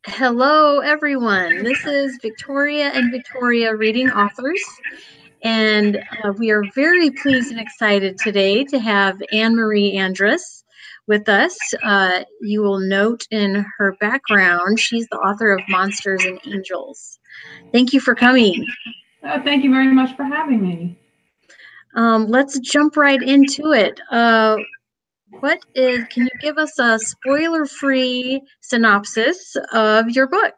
Hello, everyone. This is Victoria and Victoria Reading Authors, and we are very pleased and excited today to have Anne-Marie Andrus with us. You will note in her background, she's the author of Monsters and Angels. Thank you for coming. Thank you very much for having me. Let's jump right into it. Can you give us a spoiler-free synopsis of your book?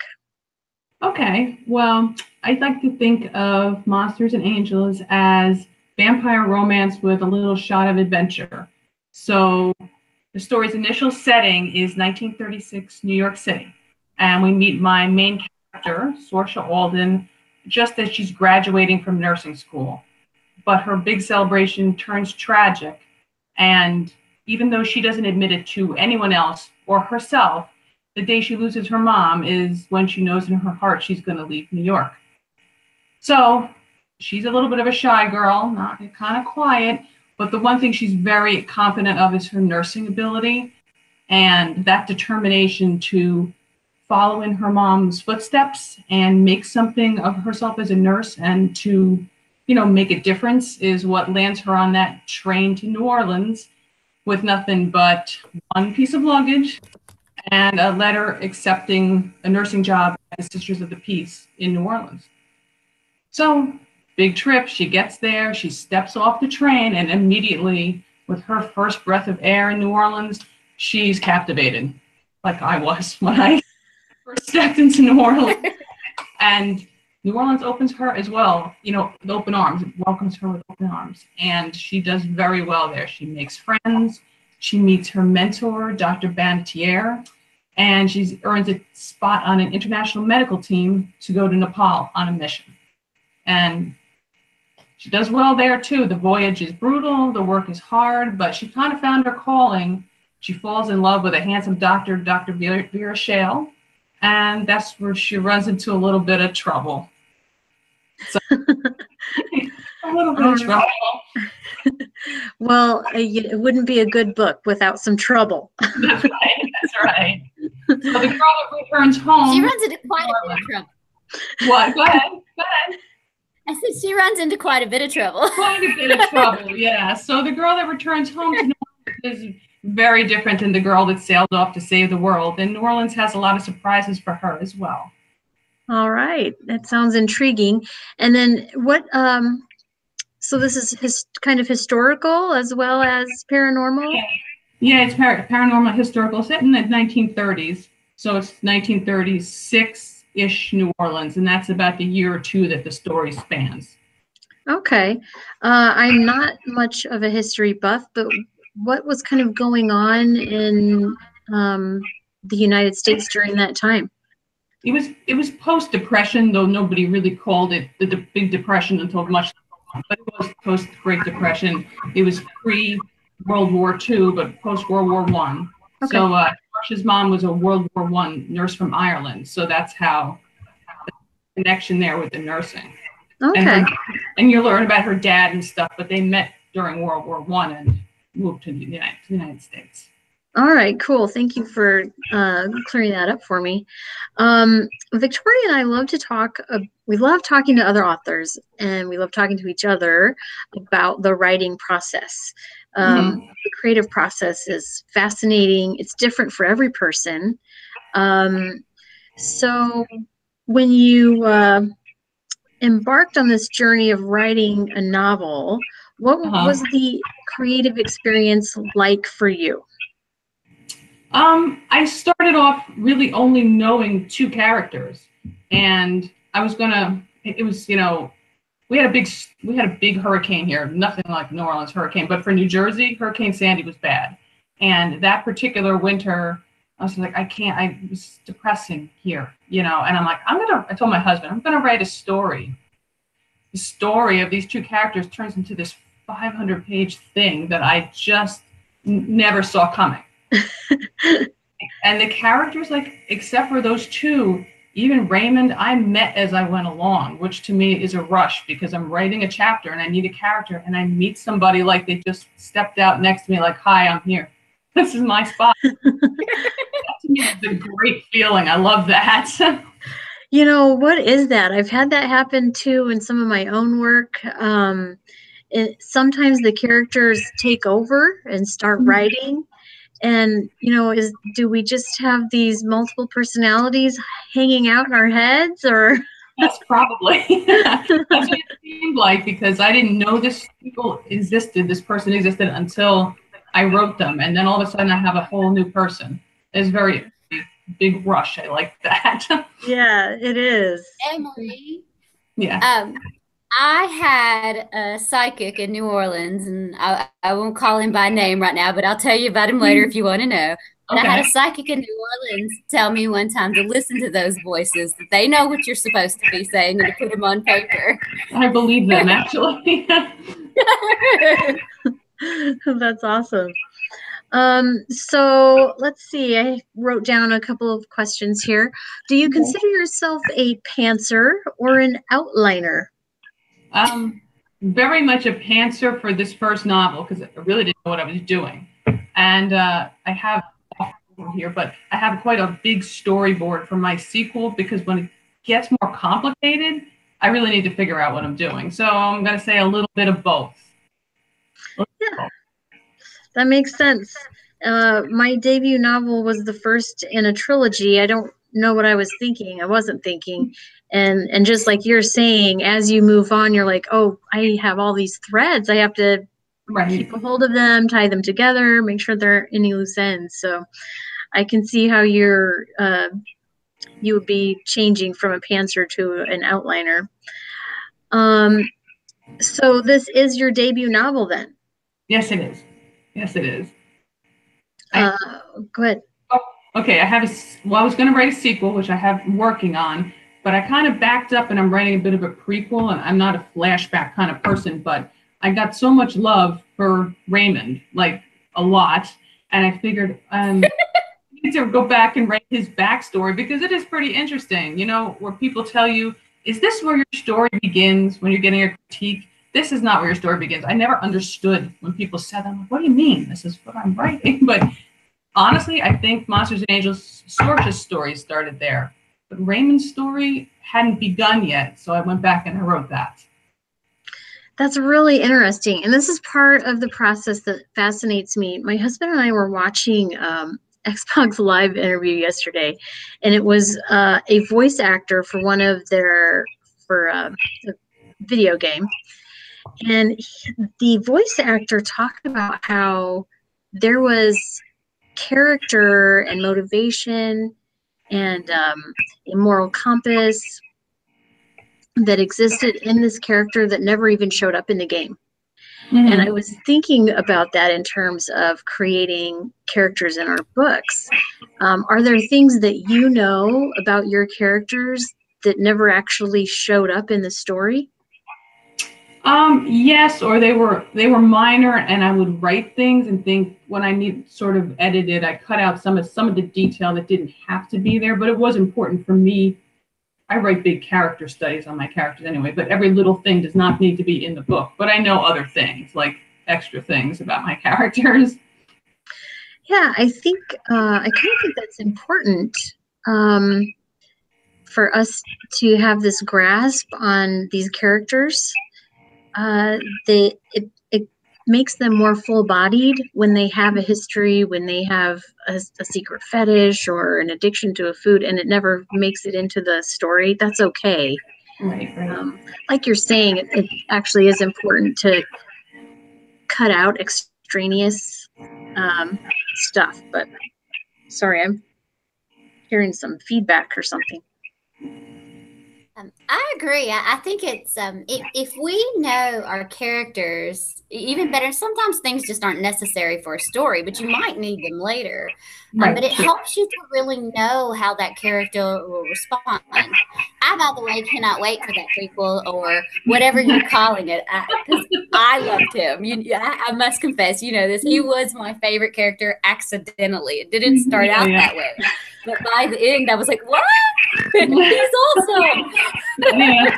Okay, well, I'd like to think of Monsters and Angels as vampire romance with a little shot of adventure. So the story's initial setting is 1936 New York City, and we meet my main character, Saoirse Alden, just as she's graduating from nursing school. But her big celebration turns tragic, and even though she doesn't admit it to anyone else or herself, the day she loses her mom is when she knows in her heart she's going to leave New York. So she's a little bit of a shy girl, not kind of quiet, but the one thing she's very confident of is her nursing ability and that determination to follow in her mom's footsteps and make something of herself as a nurse and to, make a difference is what lands her on that train to New Orleans with nothing but one piece of luggage and a letter accepting a nursing job at the Sisters of the Peace in New Orleans. So, big trip, she gets there, she steps off the train, and immediately, with her first breath of air in New Orleans, she's captivated, like I was when I first stepped into New Orleans. And New Orleans opens her as well, with open arms. It welcomes her with open arms. And she does very well there. She makes friends. She meets her mentor, Dr. Bantier, and she earns a spot on an international medical team to go to Nepal on a mission. And she does well there too. The voyage is brutal, the work is hard, but she kind of found her calling. She falls in love with a handsome doctor, Dr. Vera Shale, and that's where she runs into a little bit of trouble. So, a little bit of trouble. Well, it wouldn't be a good book without some trouble. That's right. So the girl that returns home. She runs into quite a bit of trouble. What? Go ahead. I said she runs into quite a bit of trouble. Quite a bit of trouble, yeah. So the girl that returns home to New Orleans is very different than the girl that sailed off to save the world. And New Orleans has a lot of surprises for her as well. All right. That sounds intriguing. And then so this is kind of historical as well as paranormal? Yeah, it's paranormal historical, set in the 1930s. So it's 1936-ish New Orleans, and that's about the year or two that the story spans. Okay. I'm not much of a history buff, but what was kind of going on in the United States during that time? It was post-Depression, though nobody really called it the Big Depression until much, but it was post-Great Depression. It was pre-World War II, but post-World War I. Okay. So Saoirse's mom was a World War I nurse from Ireland, so that's how the connection there with the nursing. Okay. And you learn about her dad and stuff, but they met during World War I and moved to the United States. All right, cool. Thank you for clearing that up for me. Victoria and I love to talk. We love talking to other authors, and we love talking to each other about the writing process. The creative process is fascinating. It's different for every person. So when you embarked on this journey of writing a novel, what was the creative experience like for you? I started off really only knowing two characters, and I was gonna. It was, we had a big hurricane here. Nothing like New Orleans hurricane, but for New Jersey, Hurricane Sandy was bad, and that particular winter, I was like, I can't. It was depressing here, and I'm like, I told my husband, I'm gonna write a story. The story of these two characters turns into this 500-page thing that I just never saw coming. And the characters, except for those two, even Raymond, I met as I went along, which to me is a rush because I'm writing a chapter and I need a character and I meet somebody like they just stepped out next to me like, hi, I'm here. This is my spot. To It's a great feeling. I love that. You know, what is that? I've had that happen too in some of my own work. Sometimes the characters take over and start writing. And, you know, do we just have these multiple personalities hanging out in our heads, or? That's probably. That's what it seemed like, because I didn't know this person existed until I wrote them. And then all of a sudden I have a whole new person. It's very big rush. I like that. Yeah, it is. Emily. Yeah. I had a psychic in New Orleans, and I won't call him by name right now, but I'll tell you about him later if you want to know. But Okay. I had a psychic in New Orleans tell me one time to listen to those voices, that they know what you're supposed to be saying, and to put them on paper. I believe them, actually. That's awesome. So let's see. I wrote down a couple of questions here. Do you consider yourself a pantser or an outliner? Very much a pantser for this first novel, because I really didn't know what I was doing. And I have here, but I have quite a big storyboard for my sequel, because when it gets more complicated, I really need to figure out what I'm doing. So I'm going to say a little bit of both. Yeah, that makes sense. My debut novel was the first in a trilogy. I don't know what I was thinking. I wasn't thinking. And just like you're saying, as you move on, you're like, oh, I have all these threads. I have to keep a hold of them, tie them together, make sure there aren't any loose ends. So I can see how you would be changing from a pantser to an outliner. So this is your debut novel then? Yes, it is. Yes, it is. Go ahead. Oh, okay, I was going to write a sequel, which I have working on, but I kind of backed up and I'm writing a bit of a prequel, and I'm not a flashback kind of person, but I got so much love for Raymond, like a lot, and I figured I need to go back and write his backstory, because it is pretty interesting, you know, where people tell you, is this where your story begins when you're getting a critique? This is not where your story begins. I never understood when people said that. I'm like, what do you mean? This is what I'm writing. But honestly, I think Monsters and Angels Sorce's story started there. But Raymond's story hadn't begun yet, so I went back and I wrote that. That's really interesting. And this is part of the process that fascinates me. My husband and I were watching Xbox Live interview yesterday, and it was a voice actor for one of their, for a video game. And the voice actor talked about how there was character and motivation and a moral compass that existed in this character that never even showed up in the game. Mm-hmm. And I was thinking about that in terms of creating characters in our books. Are there things that you know about your characters that never actually showed up in the story? Yes, or they were minor, and I would write things and think when I need sort of edited, I cut out some of the detail that didn't have to be there, but it was important for me. I write big character studies on my characters anyway, but every little thing does not need to be in the book. But I know other things, like extra things about my characters. Yeah, I think I kind of think that's important for us to have this grasp on these characters. It makes them more full-bodied when they have a history, when they have a secret fetish or an addiction to a food, and it never makes it into the story. That's okay. Right. Like you're saying, it actually is important to cut out extraneous stuff. But sorry, I'm hearing some feedback or something. I agree. I think it's if we know our characters even better. Sometimes things just aren't necessary for a story, but you might need them later. Right. But it helps you to really know how that character will respond. I, by the way, cannot wait for that prequel or whatever you're calling it, because I loved him. I must confess, you know this. He was my favorite character accidentally. It didn't start out that way. But by the end, I was like, what? He's awesome. Yeah.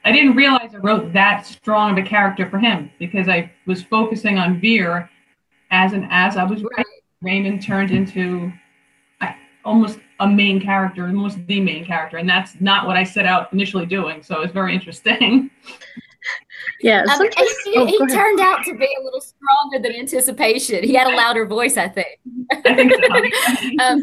I didn't realize I wrote that strong of a character for him because I was focusing on Veer as I was writing. Raymond turned into, almost a main character, almost the main character, and that's not what I set out initially doing. So it's very interesting. Yeah, he turned out to be a little stronger than anticipation. He had a louder voice, I think. I think so.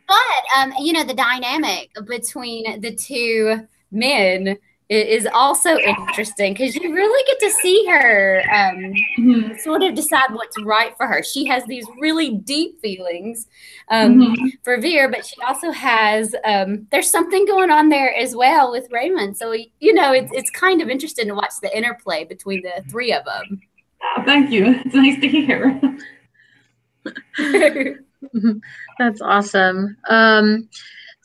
But you know, the dynamic between the two men is also interesting because you really get to see her sort of decide what's right for her. She has these really deep feelings for Veer, but she also has there's something going on there as well with Raymond. So you know, it's kind of interesting to watch the interplay between the three of them. Oh, thank you. It's nice to hear. That's awesome.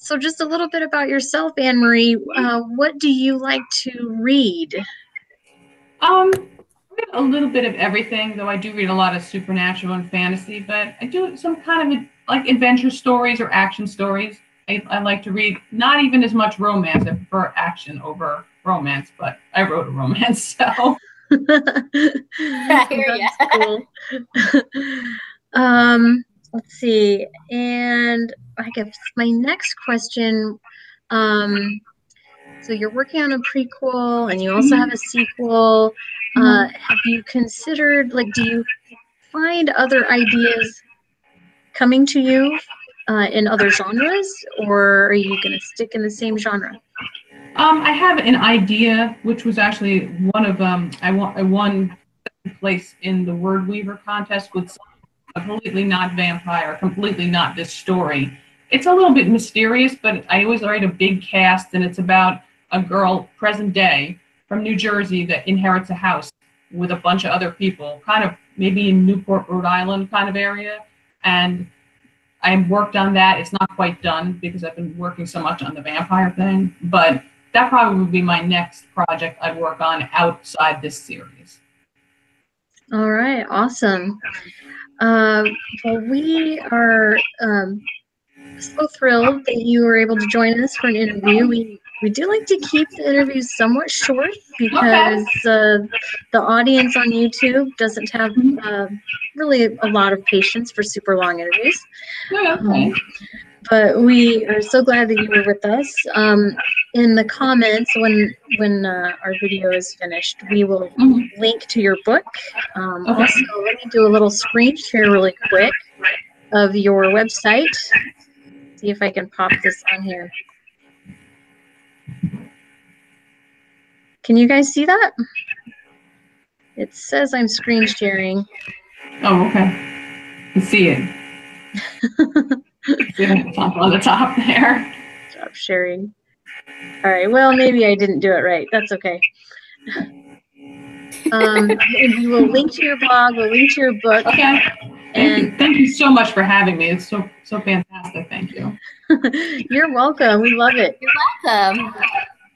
So just a little bit about yourself, Anne-Marie. What do you like to read? A little bit of everything, though I do read a lot of supernatural and fantasy, but I do some kind of like adventure stories or action stories. I like to read, not even as much romance. I prefer action over romance, but I wrote a romance, so. That's cool. Let's see. And I guess my next question, so you're working on a prequel and you also have a sequel. Have you considered, like, do you find other ideas coming to you in other genres, or are you going to stick in the same genre? I have an idea, which was actually one of I won place in the Word Weaver contest with completely not vampire, completely not this story. It's a little bit mysterious, but I always write a big cast, and it's about a girl, present day, from New Jersey that inherits a house with a bunch of other people, kind of maybe in Newport, Rhode Island kind of area. And I worked on that. It's not quite done because I've been working so much on the vampire thing, but that probably would be my next project I'd work on outside this series. All right, awesome. Well, we are so thrilled that you were able to join us for an interview. We do like to keep the interviews somewhat short because the audience on YouTube doesn't have really a lot of patience for super long interviews. But we are so glad that you were with us. In the comments, when our video is finished, we will link to your book. Also, let me do a little screen share really quick of your website. See if I can pop this on here. Can you guys see that? It says I'm screen sharing. Oh, okay. I see it. See it on the top there. Stop sharing. All right. Well, maybe I didn't do it right. That's okay. And we will link to your blog. We'll link to your book. Okay. Thank you so much for having me. It's so fantastic. Thank you. You're welcome. We love it. You're welcome.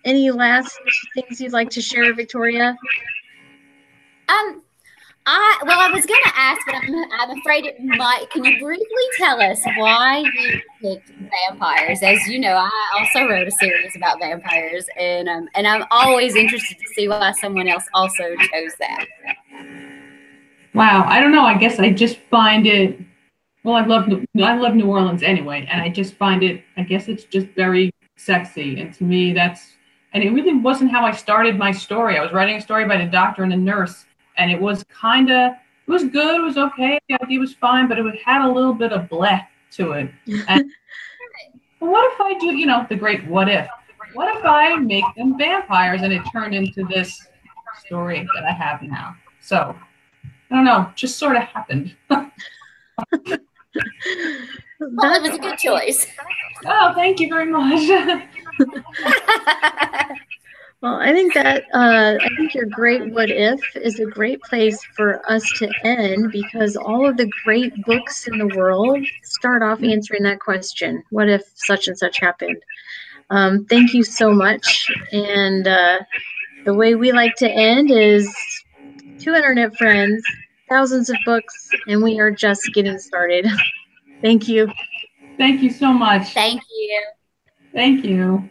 Any last things you'd like to share, Victoria? I was going to ask, but I'm afraid it might. Can you briefly tell us why you picked vampires? As you know, I also wrote a series about vampires, and I'm always interested to see why someone else also chose that. Wow, I don't know. I guess I just find it. Well, I love New Orleans anyway, and I just find it. I guess it's just very sexy, and to me, and it really wasn't how I started my story. I was writing a story about a doctor and a nurse. And it was it was good, it was okay, the idea was fine, but it had a little bit of bleh to it. And what if I do, the great what if? What if I make them vampires and it turned into this story that I have now? So, I don't know, just sort of happened. Well, it was a good choice. Oh, thank you very much. Well, I think your great what if is a great place for us to end because all of the great books in the world start off answering that question. What if such and such happened? Thank you so much. And the way we like to end is 2 internet friends, thousands of books, and we are just getting started. Thank you. Thank you so much. Thank you. Thank you.